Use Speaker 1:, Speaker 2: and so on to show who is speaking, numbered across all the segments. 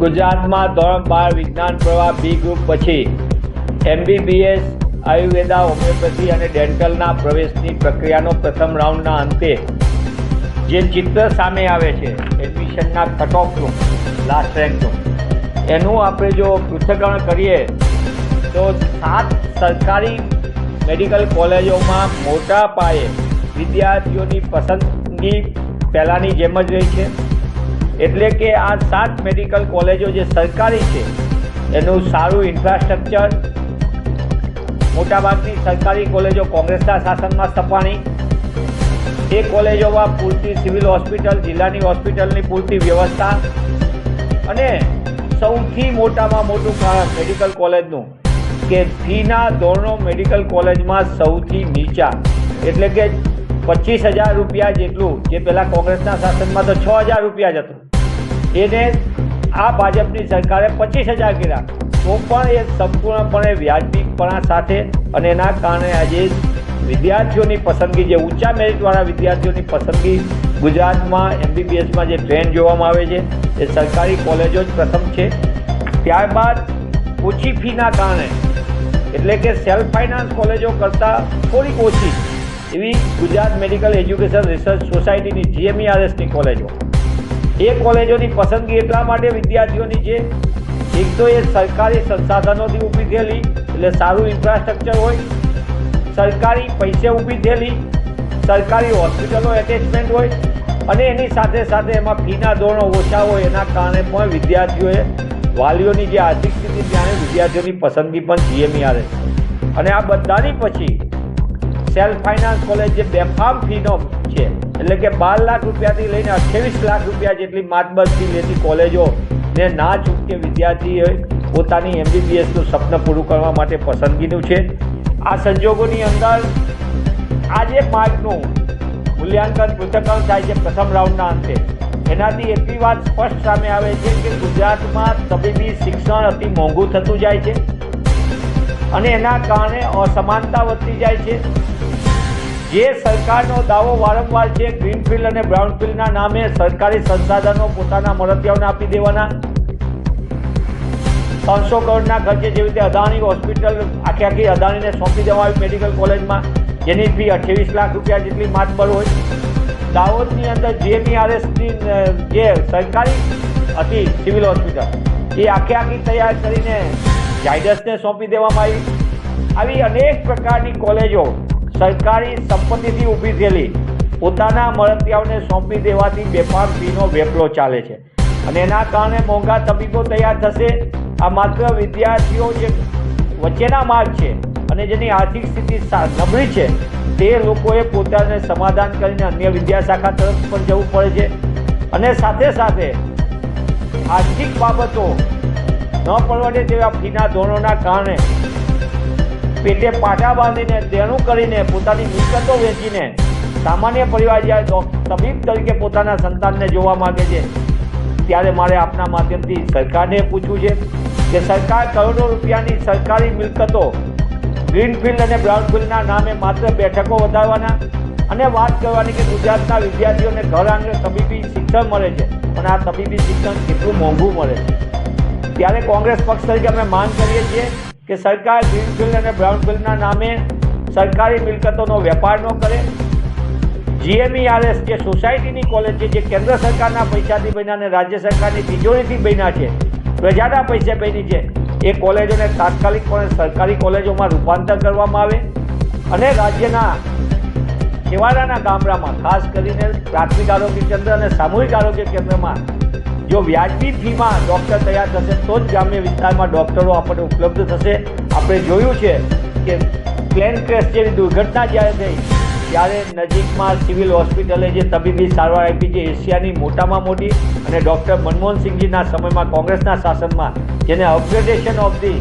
Speaker 1: ગુજરાતમાં ધોરણ 12 વિજ્ઞાન પ્રવાહ બી ગ્રુપ પછી MBBS, આયુર્વેદા, હોમિયોપેથી અને ડેન્ટલના પ્રવેશની પ્રક્રિયાનો પ્રથમ રાઉન્ડના અંતે જે ચિત્ર સામે આવે છે એડમિશનના કટ ઓફનું, લાસ્ટ રેન્કનું, એનું આપણે જો પૃથ્થકરણ કરીએ તો 7 સરકારી મેડિકલ કોલેજોમાં મોટા પાયે વિદ્યાર્થીઓની પસંદગી પહેલાંની જેમ જ રહી છે. એટલે કે આ 7 મેડિકલ કોલેજો જે સરકારી છે એનું સારું ઇન્ફ્રાસ્ટ્રક્ચર, મોટાભાગની સરકારી કોલેજો કોંગ્રેસના શાસનમાં સ્થપાણી, એ કોલેજોમાં પૂરતી સિવિલ હોસ્પિટલ, જિલ્લાની હોસ્પિટલની પૂરતી વ્યવસ્થા અને સૌથી મોટામાં મોટું કારણ મેડિકલ કોલેજનું કે ફીના ધોરણો મેડિકલ કોલેજમાં સૌથી નીચા, એટલે કે 25,000 રૂપિયા જેટલું, જે પહેલાં કોંગ્રેસના શાસનમાં તો 6,000 રૂપિયા જ હતું, એને આ ભાજપની સરકારે 25,000 કર્યા, તો પણ એ સંપૂર્ણપણે વ્યાજબીપણા સાથે, અને એના કારણે આજે વિદ્યાર્થીઓની પસંદગી, જે ઊંચા મેરિટવાળા વિદ્યાર્થીઓની પસંદગી ગુજરાતમાં MBBSમાં જે ટ્રેન્ડ જોવામાં આવે છે એ સરકારી કોલેજો જ પ્રથમ છે. ત્યારબાદ ઓછી ફીના કારણે, એટલે કે સેલ્ફ ફાઇનાન્સ કોલેજો કરતાં થોડીક ઓછી એવી ગુજરાત મેડિકલ એજ્યુકેશન રિસર્ચ સોસાયટીની GMERSની કોલેજો, એ કોલેજોની પસંદગી એટલા માટે વિદ્યાર્થીઓની છે, એક તો એ સરકારી સંસાધનોથી ઊભી થયેલી, એટલે સારું ઇન્ફ્રાસ્ટ્રક્ચર હોય, સરકારી પૈસે ઊભી થયેલી, સરકારી હોસ્પિટલો એટેચમેન્ટ હોય, અને એની સાથે સાથે એમાં ફીના ધોરણો ઓછા હોય, એના કારણે પણ વિદ્યાર્થીઓએ વાલીઓની જે આર્થિક સ્થિતિ જાણે વિદ્યાર્થીઓની પસંદગી પણ GMERS. અને આ બધાની પછી સેલ્ફ ફાઇનાન્સ કોલેજ જે બેફામ ફીનો છે, એટલે કે 12 લાખ રૂપિયાથી લઈને 28 લાખ રૂપિયા જેટલી માતબર ફી લેતી કોલેજોને ના ચૂકતે વિદ્યાર્થીએ પોતાની MBBSનું સપનું પૂરું કરવા માટે પસંદગીનું છે. આ સંજોગોની અંદર આજે માર્કનું મૂલ્યાંકન પૃથ્થકરણ થાય છે પ્રથમ રાઉન્ડના અંતે. એનાથી એટલી વાત સ્પષ્ટ સામે આવે છે કે ગુજરાતમાં તબીબી શિક્ષણ અતિ મોંઘું થતું જાય છે અને એના કારણે અસમાનતા વધતી જાય છે. જે સરકારનો દાવો વારંવાર છે ગ્રીનફિલ્ડ અને બ્રાઉનફિલ્ડના નામે સરકારી સંસાધનો પોતાના મળતિયાઓને આપી દેવાના, 300 કરોડના ખર્ચે, જેવી રીતે અદાણી હોસ્પિટલ આખી અદાણીને સોંપી દેવા આવી મેડિકલ કોલેજમાં, જેની ફી 28 લાખ રૂપિયા જેટલી માતબર હોય. દાહોદની અંદર GMERSની જે સરકારી હતી સિવિલ હોસ્પિટલ, એ આખી તૈયાર કરીને ઝાયડસને સોંપી દેવામાં આવી. આવી અનેક પ્રકારની કોલેજો સરકારી સંપત્તિથી ઊભી થયેલી પોતાના મળતિયાઓને સોંપી દેવાથી બેફામ ફીનો વેપલો ચાલે છે, અને એના કારણે મોંઘા તબીબો તૈયાર થશે. આ માત્ર વિદ્યાર્થીઓ જે વચ્ચેના માર્ગ છે અને જેની આર્થિક સ્થિતિ નબળી છે તે લોકોએ પોતાને સમાધાન કરીને અન્ય વિદ્યાશાખા તરફ પણ જવું પડે છે, અને સાથે સાથે આર્થિક બાબતો ન પરવડે તેવા ફીના ધોરણોના કારણે પેટે પાટા બાંધીને, દેણું કરીને, પોતાની મિલકતો વેચીને સામાન્ય પરિવાર જ્યારે તબીબ તરીકે પોતાના સંતાનને જોવા માગે છે, ત્યારે મારે આપના માધ્યમથી સરકારને પૂછવું છે કે સરકાર કરોડો રૂપિયાની સરકારી મિલકતો ગ્રીનફિલ્ડ અને બ્રાઉનફિલ્ડના નામે માત્ર બેઠકો વધારવાના અને વાત કરવાની કે ગુજરાતના વિદ્યાર્થીઓને ઘર આંગણે તબીબી શિક્ષણ મળે છે, પણ આ તબીબી શિક્ષણ કેટલું મોંઘું મળે છે. ત્યારે કોંગ્રેસ પક્ષ તરીકે અમે માંગ કરીએ છીએ કે સરકાર ગ્રીનફિલ્ડ અને બ્રાઉનફિલ્ડના નામે સરકારી મિલકતોનો વેપાર ન કરે. GMERS જે સોસાયટીની કોલેજ છે, જે કેન્દ્ર સરકારના પૈસાથી બન્યા અને રાજ્ય સરકારની તિજોરીથી બન્યા છે, પ્રજાના પૈસે બની છે, એ કોલેજોને તાત્કાલિકપણે સરકારી કોલેજોમાં રૂપાંતર કરવામાં આવે, અને રાજ્યના છેવાડાના ગામડામાં, ખાસ કરીને પ્રાથમિક આરોગ્ય કેન્દ્ર અને સામૂહિક આરોગ્ય કેન્દ્રમાં જો વ્યાજબી ફીમાં ડૉક્ટર તૈયાર થશે તો જ ગ્રામ્ય વિસ્તારમાં ડૉક્ટરો આપણને ઉપલબ્ધ થશે. આપણે જોયું છે કે પ્લેન ક્રેશ જેવી દુર્ઘટના જ્યારે થઈ ત્યારે નજીકમાં સિવિલ હોસ્પિટલે જે તબીબી સારવાર આપી છે એશિયાની મોટામાં મોટી, અને ડૉક્ટર મનમોહનસિંહજીના સમયમાં કોંગ્રેસના શાસનમાં જેને upgradation of the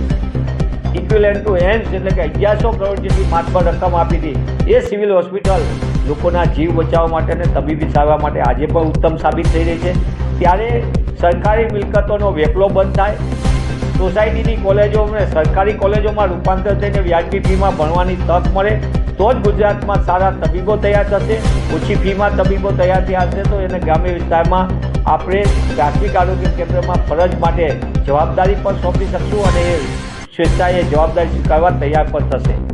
Speaker 1: equivalent to AIIMS, એટલે કે 1100 કરોડ જેટલી માતબર રકમ આપી હતી, એ સિવિલ હોસ્પિટલ લોકોના જીવ બચાવવા માટે અને તબીબી સારવાર માટે આજે પણ ઉત્તમ સાબિત થઈ રહી છે. ત્યારે સરકારી મિલકતોનો વેપલો બંધ થાય, સોસાયટીની કોલેજોને સરકારી કોલેજોમાં રૂપાંતર થઈને વ્યાજબી ફીમાં ભણવાની તક મળે, તો જ ગુજરાતમાં સારા તબીબો તૈયાર થશે. ઓછી ફીમાં તબીબો તૈયાર થયા હશે તો એને ગ્રામ્ય વિસ્તારમાં આપણે પ્રાથમિક આરોગ્ય કેન્દ્રમાં ફરજ માટે જવાબદારી પણ સોંપી શકશું અને એ સ્વેચ્છાએ જવાબદારી સ્વીકારવા તૈયાર પણ થશે.